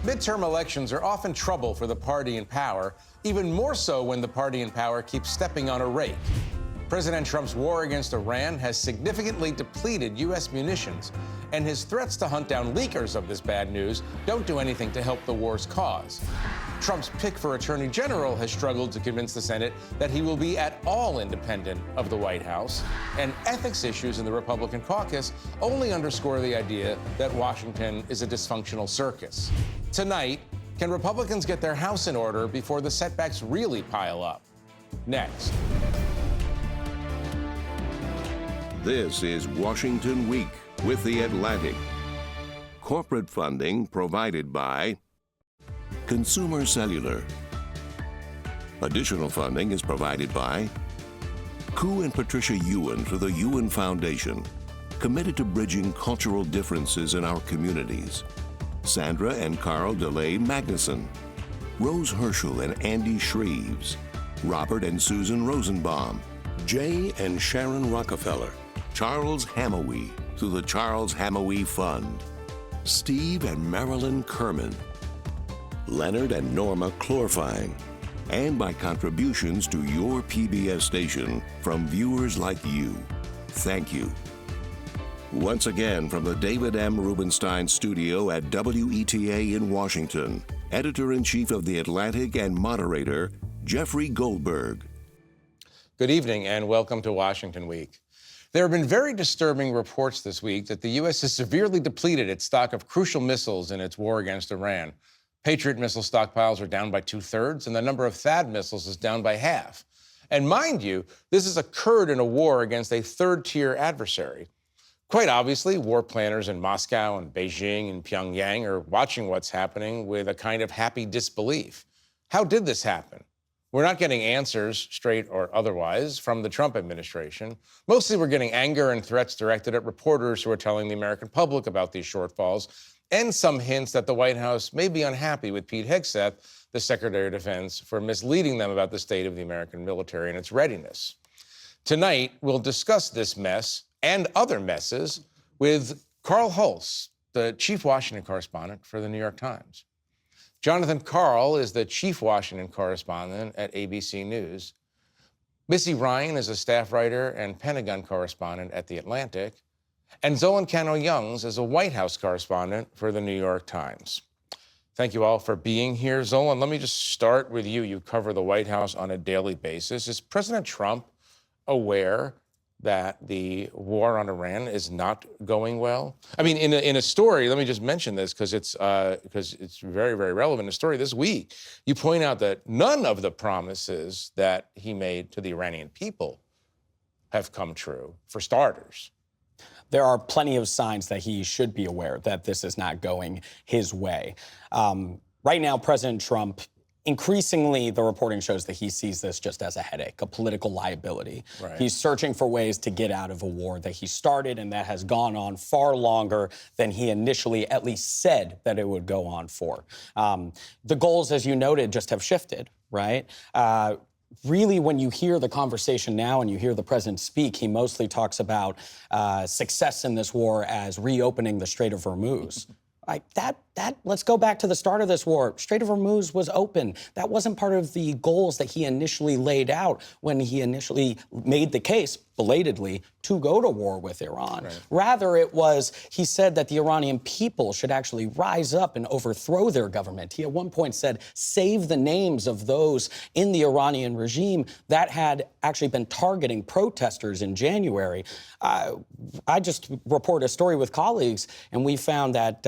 Midterm elections are often trouble for the party in power, even more so when the party in power keeps stepping on a rake. President Trump's war against Iran has significantly depleted U.S. munitions, and his threats to hunt down leakers of this bad news don't do anything to help the war's cause. Trump's pick for Attorney General has struggled to convince the Senate that he will be at all independent of the White House, and ethics issues in the Republican caucus only underscore the idea that Washington is a dysfunctional circus. Tonight, can Republicans get their house in order before the setbacks really pile up? Next. This is Washington Week with The Atlantic. Corporate funding provided by Consumer Cellular. Additional funding is provided by Ku and Patricia Ewan for the Ewan Foundation, committed to bridging cultural differences in our communities. Sandra and Karl DeLay Magnuson, Rose Herschel and Andy Shreves, Robert and Susan Rosenbaum, Jay and Sharon Rockefeller, Charles Hamaoui through the Charles Hamaoui Fund, Steve and Marilyn Kerman, Leonard and Norma Chlorfine, and by contributions to your PBS station from viewers like you. Thank you. Once again, from the David M. Rubenstein studio at WETA in Washington, Editor-in-Chief of The Atlantic and moderator, Jeffrey Goldberg. Good evening and welcome to Washington Week. There have been very disturbing reports this week that the U.S. has severely depleted its stock of crucial missiles in its war against Iran. Patriot missile stockpiles are down by 2/3, and the number of THAAD missiles is down by half. And mind you, this has occurred in a war against a third-tier adversary. Quite obviously, war planners in Moscow and Beijing and Pyongyang are watching what's happening with a kind of happy disbelief. How did this happen? We're not getting answers, straight or otherwise, from the Trump administration. Mostly we're getting anger and threats directed at reporters who are telling the American public about these shortfalls, and some hints that the White House may be unhappy with Pete Hegseth, the Secretary of Defense, for misleading them about the state of the American military and its readiness. Tonight, we'll discuss this mess and other messes with Karl Hulse, the chief Washington correspondent for the New York Times. Jonathan Karl is the chief Washington correspondent at ABC News. Missy Ryan is a staff writer and Pentagon correspondent at The Atlantic. And Zolan Kanno-Youngs is a White House correspondent for the New York Times. Thank you all for being here. Zolan, let me just start with you. You cover the White House on a daily basis. Is President Trump aware that the war on Iran is not going well? I mean, in a story, let me just mention this because it's very, very relevant. A story this week, you point out that none of the promises that he made to the Iranian people have come true, for starters. There are plenty of signs that he should be aware that this is not going his way. Right now, President Trump, increasingly, the reporting shows that he sees this just as a headache, a political liability. Right. He's searching for ways to get out of a war that he started and that has gone on far longer than he initially at least said that it would go on for. The goals, as you noted, just have shifted, right? Really, when you hear the conversation now and you hear the president speak, he mostly talks about success in this war as reopening the Strait of Hormuz. Like let's go back to the start of this war. Strait of Hormuz was open. That wasn't part of the goals that he initially laid out when he initially made the case, belatedly, to go to war with Iran. Right. Rather, it was, he said that the Iranian people should actually rise up and overthrow their government. He at one point said, save the names of those in the Iranian regime that had actually been targeting protesters in January. I just reported a story with colleagues, and we found that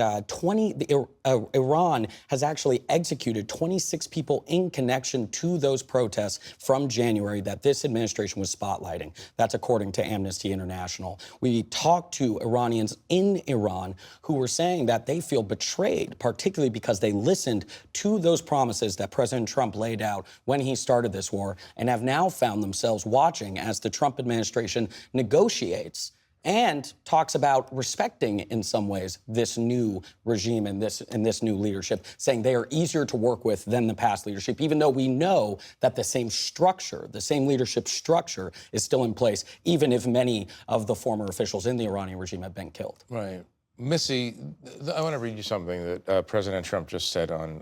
Iran has actually executed 26 people in connection to those protests from January that this administration was spotlighting. That's according to Amnesty International. We talked to Iranians in Iran who were saying that they feel betrayed, particularly because they listened to those promises that President Trump laid out when he started this war, and have now found themselves watching as the Trump administration negotiates and talks about respecting, in some ways, this new regime and this new leadership, saying they are easier to work with than the past leadership, even though we know that the same structure, the same leadership structure is still in place, even if many of the former officials in the Iranian regime have been killed. Right. Missy, I want to read you something that President Trump just said on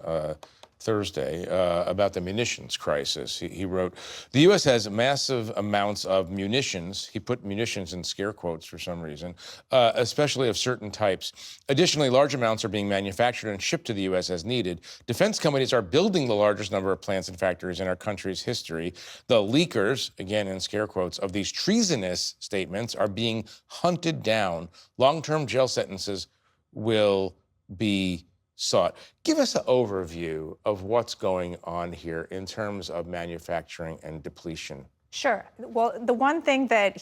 Thursday about the munitions crisis. He wrote, the U.S. has massive amounts of munitions. He put munitions in scare quotes for some reason, especially of certain types. Additionally, large amounts are being manufactured and shipped to the U.S. as needed. Defense companies are building the largest number of plants and factories in our country's history. The leakers, again in scare quotes, of these treasonous statements are being hunted down. Long-term jail sentences will be sought. Give us an overview of what's going on here in terms of manufacturing and depletion. Sure. Well, the one thing that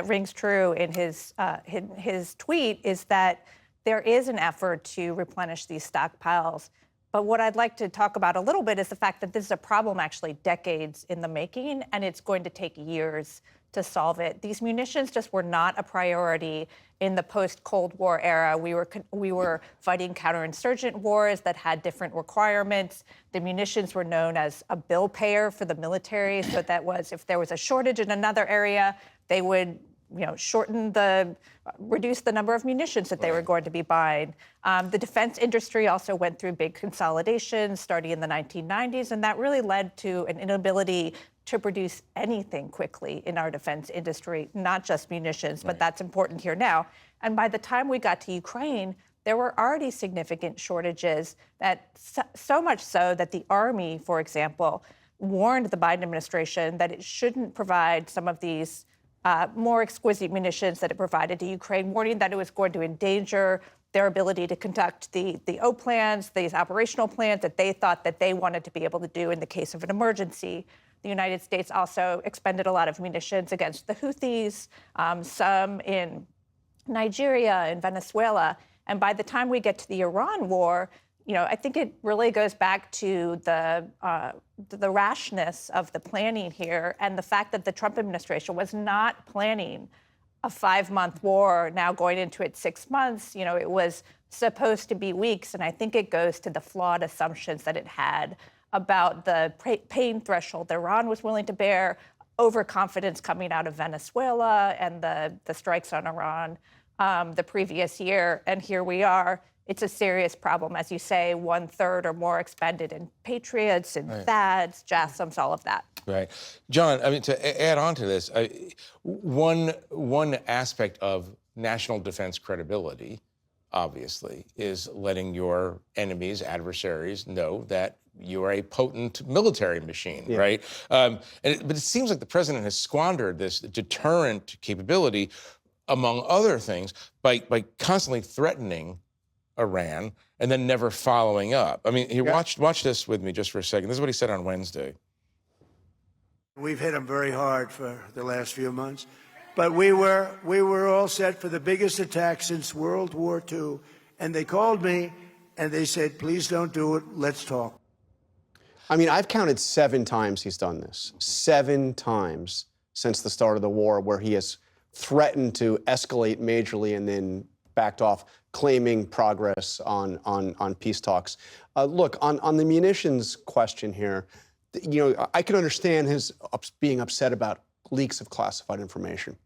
rings true in his tweet is that there is an effort to replenish these stockpiles. But what I'd like to talk about a little bit is the fact that this is a problem actually decades in the making, and it's going to take years to solve it. These munitions just were not a priority in the post-Cold War era. We were fighting counterinsurgent wars that had different requirements. The munitions were known as a bill payer for the military, so that was if there was a shortage in another area, they would reduce the number of munitions that they were going to be buying. The defense industry also went through big consolidation starting in the 1990s, and that really led to an inability to produce anything quickly in our defense industry, not just munitions, but that's important here now. And by the time we got to Ukraine, there were already significant shortages, that so much so that the Army, for example, warned the Biden administration that it shouldn't provide some of these more exquisite munitions that it provided to Ukraine, warning that it was going to endanger their ability to conduct the O plans, these operational plans that they thought that they wanted to be able to do in the case of an emergency. The United States also expended a lot of munitions against the Houthis, some in Nigeria and Venezuela. And by the time we get to the Iran war, I think it really goes back to the rashness of the planning here and the fact that the Trump administration was not planning a 5-month war, now going into it 6 months. It was supposed to be weeks, and I think it goes to the flawed assumptions that it had about the pain threshold that Iran was willing to bear, overconfidence coming out of Venezuela and the strikes on Iran the previous year. And here we are. It's a serious problem. As you say, 1/3 or more expended in Patriots and THAADs, JASSMs, all of that. Right. John, to add on to this, one aspect of national defense credibility, obviously, is letting your enemies, adversaries, know that you are a potent military machine, right? But it seems like the president has squandered this deterrent capability, among other things, by constantly threatening Iran and then never following up. I mean, watch this with me just for a second. This is what he said on Wednesday. We've hit them very hard for the last few months, but we were all set for the biggest attack since World War II. And they called me and they said, please don't do it. Let's talk. I mean, I've counted 7 times he's done this. 7 times since the start of the war where he has threatened to escalate majorly and then backed off, claiming progress on peace talks. Look, on the munitions question here, I can understand his being upset about leaks of classified information.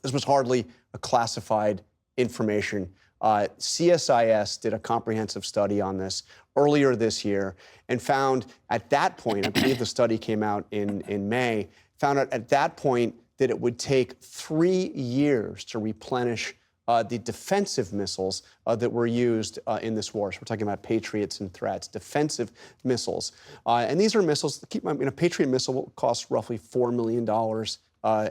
This was hardly a classified information. CSIS did a comprehensive study on this earlier this year and found at that point, I believe the study came out in May, found out at that point that it would take 3 years to replenish the defensive missiles that were used in this war. So we're talking about Patriots and threats, defensive missiles. And these are missiles, a Patriot missile costs roughly $4 million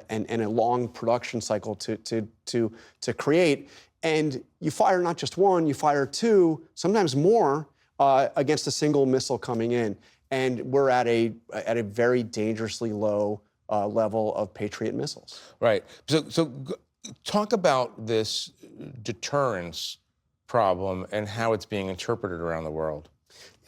and a long production cycle to create. And you fire not just one, you fire 2, sometimes more, against a single missile coming in. And we're at a very dangerously low level of Patriot missiles. Right. So talk about this deterrence problem and how it's being interpreted around the world.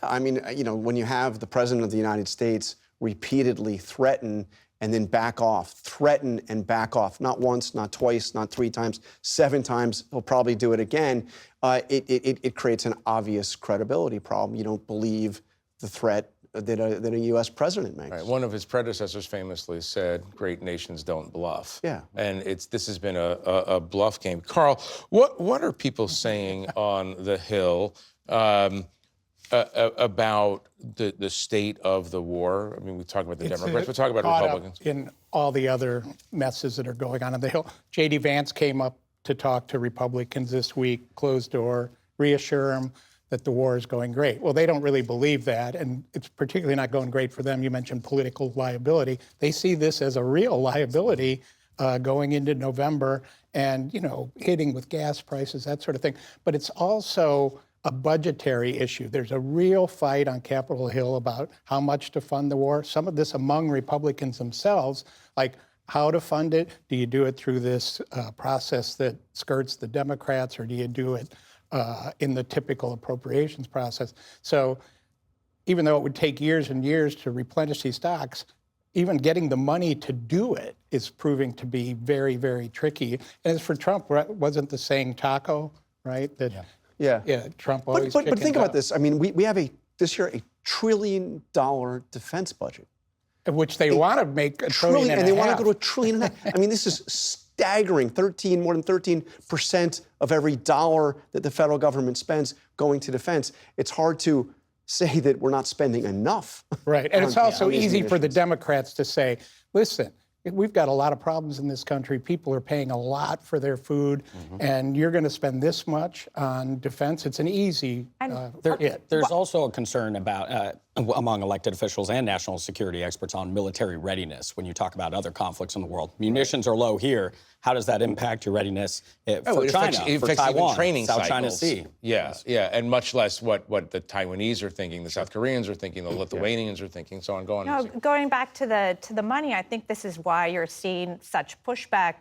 I mean, when you have the President of the United States repeatedly threaten and then back off, threaten and back off, not once, not twice, not 3 times, 7 times, he'll probably do it again, it creates an obvious credibility problem. You don't believe the threat than a U.S. president makes. Right. One of his predecessors famously said, "Great nations don't bluff." Yeah. And this has been a bluff game. Karl, what are people saying on the Hill about the state of the war? I mean, we talk about the Democrats, we talk about caught Republicans. Up in all the other messes that are going on the Hill. J.D. Vance came up to talk to Republicans this week, closed door, reassure them that the war is going great. Well, they don't really believe that, and it's particularly not going great for them. You mentioned political liability. They see this as a real liability going into November and, hitting with gas prices, that sort of thing. But it's also a budgetary issue. There's a real fight on Capitol Hill about how much to fund the war. Some of this among Republicans themselves, like how to fund it. Do you do it through this process that skirts the Democrats, or do you do it in the typical appropriations process? So even though it would take years and years to replenish these stocks, even getting the money to do it is proving to be very, very tricky. And as for Trump, wasn't the saying taco, right? That Yeah. Trump always But think chickens about out. this. I mean, we have this year $1 trillion defense budget. Which they want to make $1.5 trillion. And they want to go to $1.5 trillion. I mean, this is staggering. More than 13% of every dollar that the federal government spends going to defense. It's hard to say that we're not spending enough. Right, and it's also on these easy for the munitions. Democrats to say, listen, we've got a lot of problems in this country. People are paying a lot for their food, and you're going to spend this much on defense. It's an easy hit. There's also a concern about, among elected officials and national security experts, on military readiness when you talk about other conflicts in the world. Munitions are low here. How does that impact your readiness for China, It for affects Taiwan, even training South cycles. China Sea? Yeah, and much less what the Taiwanese are thinking, the South Koreans are thinking, the Lithuanians are thinking, so on. Go on. Missy. Going back to the money, I think this is why you're seeing such pushback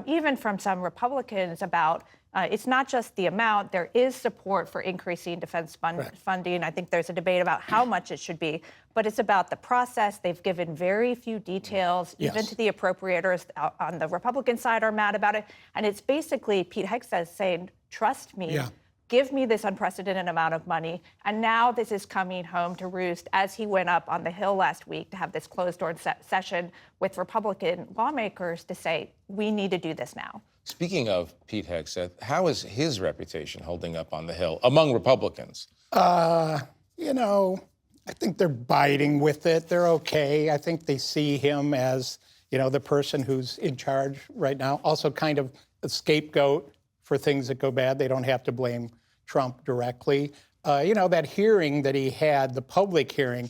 even from some Republicans about it's not just the amount. There is support for increasing defense funding. I think there's a debate about how much it should be, but it's about the process. They've given very few details, even to the appropriators on the Republican side are mad about it. And it's basically Pete Hegseth saying, trust me. Yeah. Give me this unprecedented amount of money. And now this is coming home to roost as he went up on the Hill last week to have this closed-door session with Republican lawmakers to say, we need to do this now. Speaking of Pete Hegseth, how is his reputation holding up on the Hill among Republicans? I think they're biting with it. They're okay. I think they see him as, the person who's in charge right now. Also kind of a scapegoat for things that go bad. They don't have to blame Trump directly. That hearing that he had, the public hearing,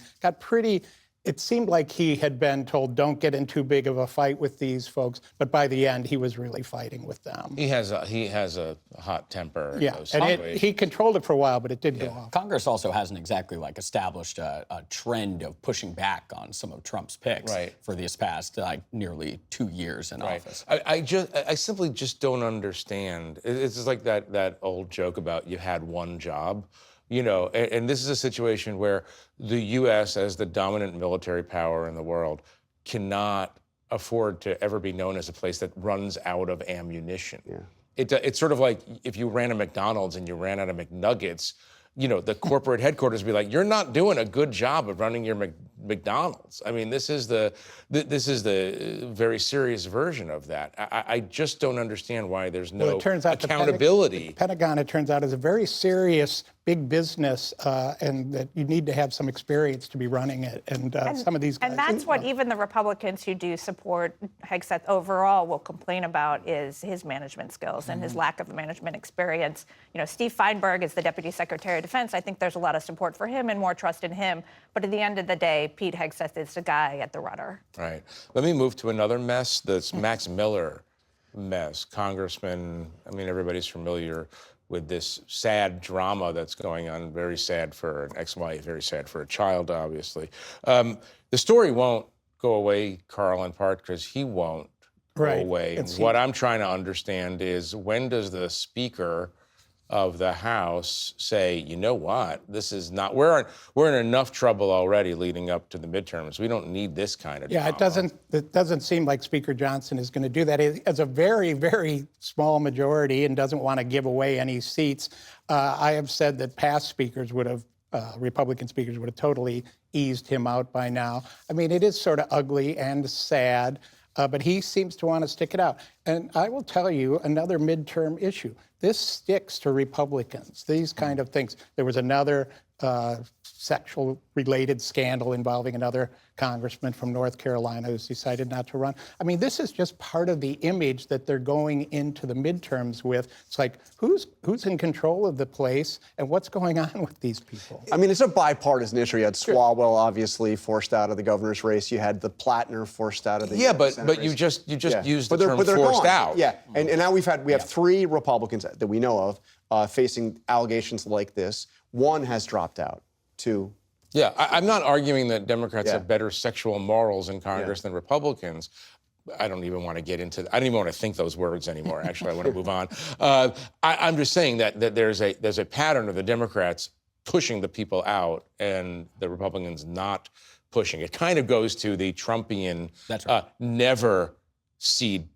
it seemed like he had been told, don't get in too big of a fight with these folks. But by the end, he was really fighting with them. He has a hot temper. In Yeah, those and situations. he controlled it for a while, but it did go off. Congress also hasn't exactly established a trend of pushing back on some of Trump's picks for these past nearly 2 years in office. I simply just don't understand. It's just like that old joke about you had one job. And this is a situation where the U.S., as the dominant military power in the world, cannot afford to ever be known as a place that runs out of ammunition. Yeah. It's sort of like if you ran a McDonald's and you ran out of McNuggets, the corporate headquarters would be like, you're not doing a good job of running your McDonald's. I mean, this is the very serious version of that. I just don't understand why there's no accountability. The Pentagon, it turns out, is a very serious big business, and that you need to have some experience to be running it. And some of these guys. And that's what even the Republicans who do support Hegseth overall will complain about is his management skills and his lack of management experience. Steve Feinberg is the Deputy Secretary of Defense. I think there's a lot of support for him and more trust in him. But at the end of the day, Pete Hegseth is the guy at the rudder. Right. Let me move to another mess, this Max Miller mess. Congressman, everybody's familiar with this sad drama that's going on. Very sad for an ex-wife, very sad for a child, obviously. The story won't go away, Karl, in part because he won't go away. And what I'm trying to understand is, when does the Speaker of the House say, you know what, this is not, we're in enough trouble already leading up to the midterms. We don't need this kind of drama. It doesn't seem like Speaker Johnson is going to do that. He has a very, very small majority and doesn't want to give away any seats. I have said that past speakers would have Republican speakers would have totally eased him out by now. I mean, it is sort of ugly and sad, but he seems to want to stick it out. And I will tell you another midterm issue. This sticks to Republicans, these kind of things. There was another sexual-related scandal involving another congressman from North Carolina who's decided not to run. I mean, this is just part of the image that they're going into the midterms with. It's like, who's in control of the place, and what's going on with these people? I mean, it's a bipartisan issue. You had Swalwell obviously forced out of the governor's race. You had the Plattner forced out of the Senate race. you just used the they're term forced gone. out. Yeah, and now we have 3 Republicans that we know of facing allegations like this. 1 has dropped out. 2. Yeah, I'm not arguing that Democrats have better sexual morals in Congress than Republicans. I don't even want to get into. I don't even want to think those words anymore. Actually, I want to move on. I'm just saying that there's a pattern of the Democrats pushing the people out and the Republicans not pushing. It kind of goes to the Trumpian never cede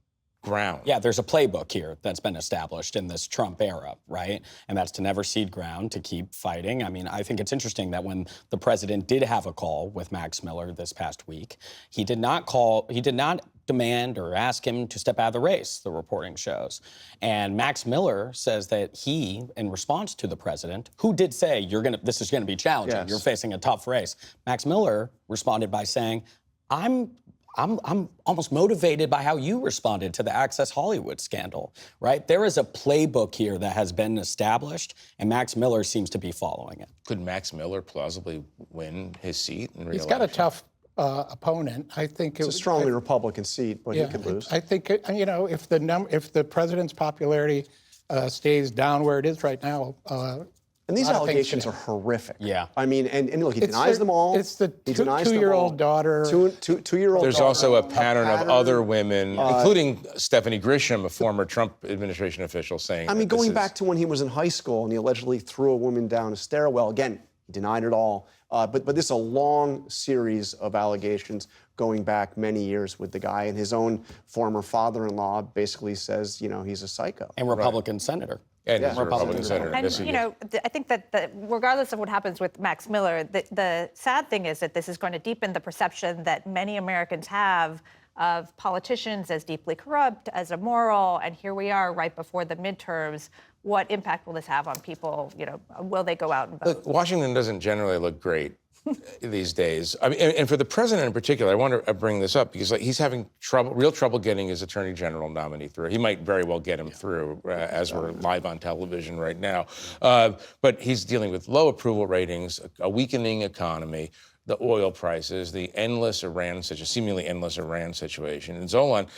ground. Yeah, there's a playbook here that's been established in this Trump era, right? And that's to never cede ground, to keep fighting. I mean, I think it's interesting that when the president did have a call with Max Miller this past week, he did not demand or ask him to step out of the race, the reporting shows. And Max Miller says that he, in response to the president, who did say, this is gonna be challenging, you're facing a tough race, Max Miller responded by saying, I'm almost motivated by how you responded to the Access Hollywood scandal, right? There is a playbook here that has been established, and Max Miller seems to be following it. Could Max Miller plausibly win his seat in He's got a tough opponent. I think it's a strongly Republican seat, but he could lose. I think if the president's popularity stays down where it is right now. And these allegations are horrific. Yeah. I mean, and look, he denies them all. It's the two-year-old daughter. Two-year-old There's daughter. also a pattern of other women, including Stephanie Grisham, a former Trump administration official, saying. I mean, going back to when he was in high school and he allegedly threw a woman down a stairwell. Again, he denied it all. But this is a long series of allegations going back many years with the guy, and his own former father-in-law basically says, he's a psycho. And Republican senator. And he's a Republican senator. And, I think that regardless of what happens with Max Miller, the sad thing is that this is going to deepen the perception that many Americans have of politicians as deeply corrupt, as immoral, and here we are right before the midterms. What impact will this have on people? Will they go out and vote? Look, Washington doesn't generally look great these days. I mean, and for the president in particular, I want to bring this up because he's having real trouble getting his attorney general nominee through. He might very well get him through as we're live on television right now. But he's dealing with low approval ratings, a weakening economy, the oil prices, the seemingly endless Iran situation. And Zolan,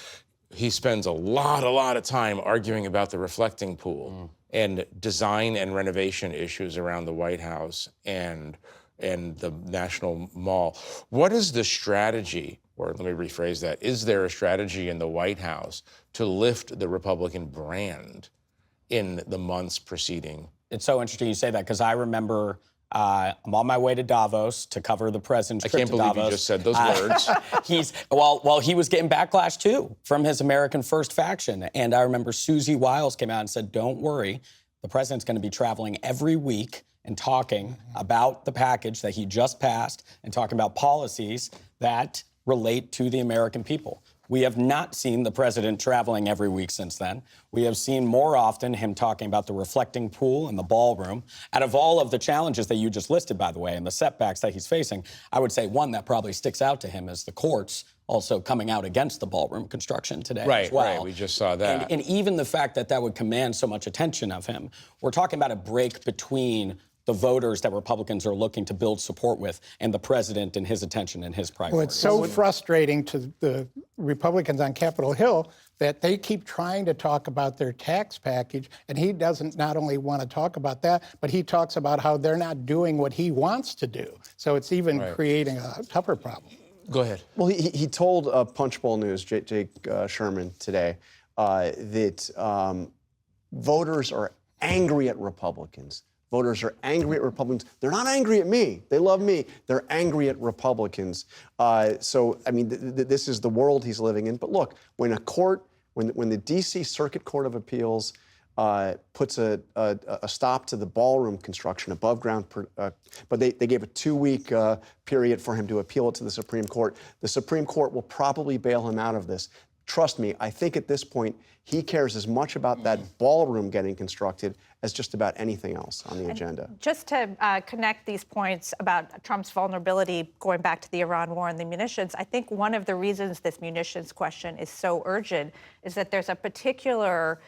he spends a lot of time arguing about the reflecting pool and design and renovation issues around the White House and the National Mall. What is the strategy, or let me rephrase that, is there a strategy in the White House to lift the Republican brand in the months preceding? It's so interesting you say that, because I remember I'm on my way to Davos to cover the president's trip to Davos. I can't believe you just said those words. He was getting backlash too from his American First faction. And I remember Susie Wiles came out and said, don't worry, the president's going to be traveling every week and talking about the package that he just passed and talking about policies that relate to the American people. We have not seen the president traveling every week since then. We have seen more often him talking about the reflecting pool and the ballroom. Out of all of the challenges that you just listed, by the way, and the setbacks that he's facing, I would say one that probably sticks out to him is the courts also coming out against the ballroom construction today as well. Right, we just saw that. And even the fact that would command so much attention of him. We're talking about a break between the voters that Republicans are looking to build support with and the president and his attention and his priorities. Well, it's so frustrating to the Republicans on Capitol Hill that they keep trying to talk about their tax package, and he doesn't not only want to talk about that, but he talks about how they're not doing what he wants to do. So it's even creating a tougher problem. Go ahead. Well, he told Punchbowl News, Jake Sherman, today, that voters are angry at Republicans. Voters are angry at Republicans. They're not angry at me. They love me. They're angry at Republicans. So, I mean, this is the world he's living in. But look, when the D.C. Circuit Court of Appeals puts a stop to the ballroom construction above ground, but they gave a 2-week period for him to appeal it to the Supreme Court. The Supreme Court will probably bail him out of this. Trust me, I think at this point, he cares as much about that ballroom getting constructed as just about anything else on the agenda. Just to connect these points about Trump's vulnerability, going back to the Iran war and the munitions, I think one of the reasons this munitions question is so urgent is that there's a particular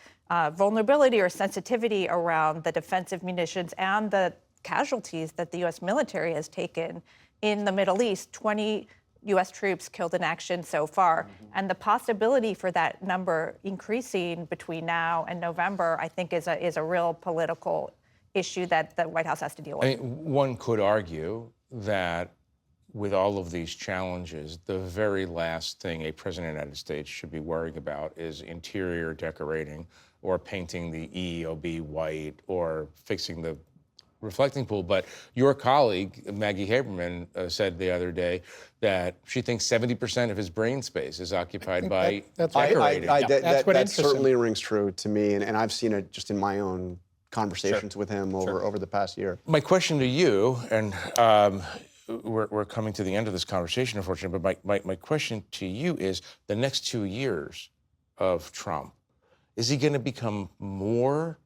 vulnerability or sensitivity around the defensive munitions and the casualties that the U.S. military has taken in the Middle East. 20 U.S. troops killed in action so far. And the possibility for that number increasing between now and November, I think, is a real political issue that the White House has to deal with. I mean, one could argue that with all of these challenges, the very last thing a president of the United States should be worrying about is interior decorating or painting the EEOB white or fixing the reflecting pool. But your colleague, Maggie Haberman, said the other day that she thinks 70% of his brain space is occupied by decorating. That certainly rings true to me, and I've seen it just in my own conversations with him over the past year. My question to you, and we're coming to the end of this conversation, unfortunately, but my question to you is, the next 2 years of Trump, is he going to become more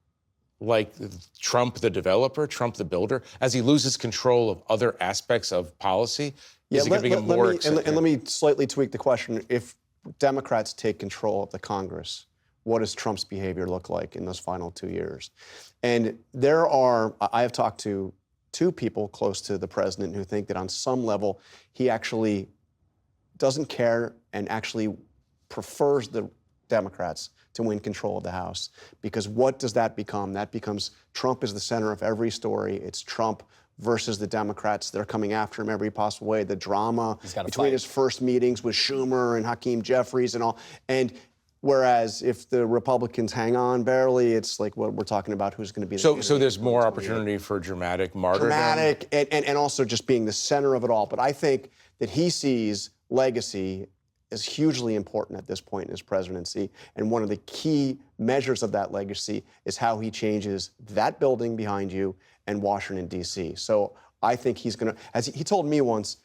like Trump the developer, Trump the builder, as he loses control of other aspects of policy? Is he going to become more and let me slightly tweak the question. If Democrats take control of the Congress, what does Trump's behavior look like in those final 2 years? And I have talked to 2 people close to the president who think that on some level he actually doesn't care and actually prefers the Democrats to win control of the House. Because what does that become? That becomes Trump is the center of every story. It's Trump versus the Democrats. They're coming after him every possible way. The drama between his first meetings with Schumer and Hakeem Jeffries and all. And whereas if the Republicans hang on barely, it's like what we're talking about, who's going to be the candidate. So there's more opportunity for dramatic martyrdom? Dramatic, and also just being the center of it all. But I think that he sees legacy is hugely important at this point in his presidency. And one of the key measures of that legacy is how he changes that building behind you and Washington, D.C. So I think he's going to, as he told me once,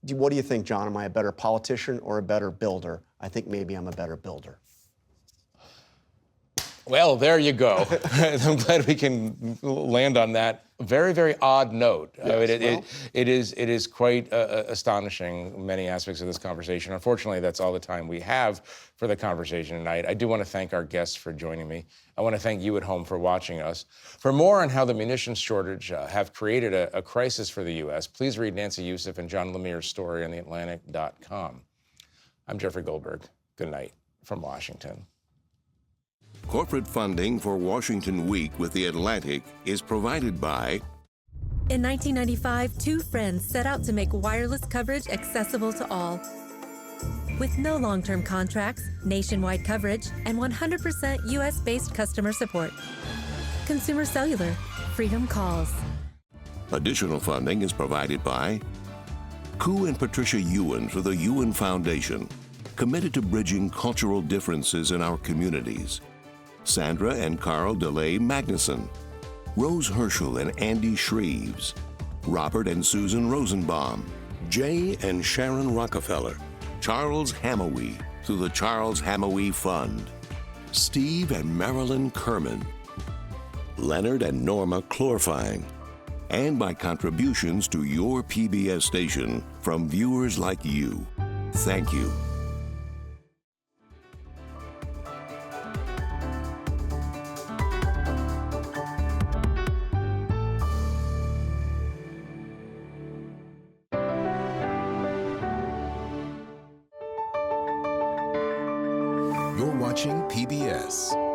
what do you think, John? Am I a better politician or a better builder? I think maybe I'm a better builder. Well, there you go. I'm glad we can land on that very, very odd note. Yes, it is quite astonishing, many aspects of this conversation. Unfortunately, that's all the time we have for the conversation tonight. I do want to thank our guests for joining me. I want to thank you at home for watching us. For more on how the munitions shortage have created a crisis for the U.S., please read Nancy Youssef and John Lemire's story on theatlantic.com. I'm Jeffrey Goldberg. Good night from Washington. Corporate funding for Washington Week with The Atlantic is provided by... In 1995, 2 friends set out to make wireless coverage accessible to all. With no long-term contracts, nationwide coverage, and 100% U.S.-based customer support. Consumer Cellular. Freedom calls. Additional funding is provided by Koo and Patricia Ewan for the Ewan Foundation, committed to bridging cultural differences in our communities. Sandra and Karl DeLay Magnuson, Rose Herschel and Andy Shreves, Robert and Susan Rosenbaum, Jay and Sharon Rockefeller, Charles Hamowy through the Charles Hamowy Fund, Steve and Marilyn Kerman, Leonard and Norma Chlorfine, and by contributions to your PBS station from viewers like you. Thank you. You're watching PBS.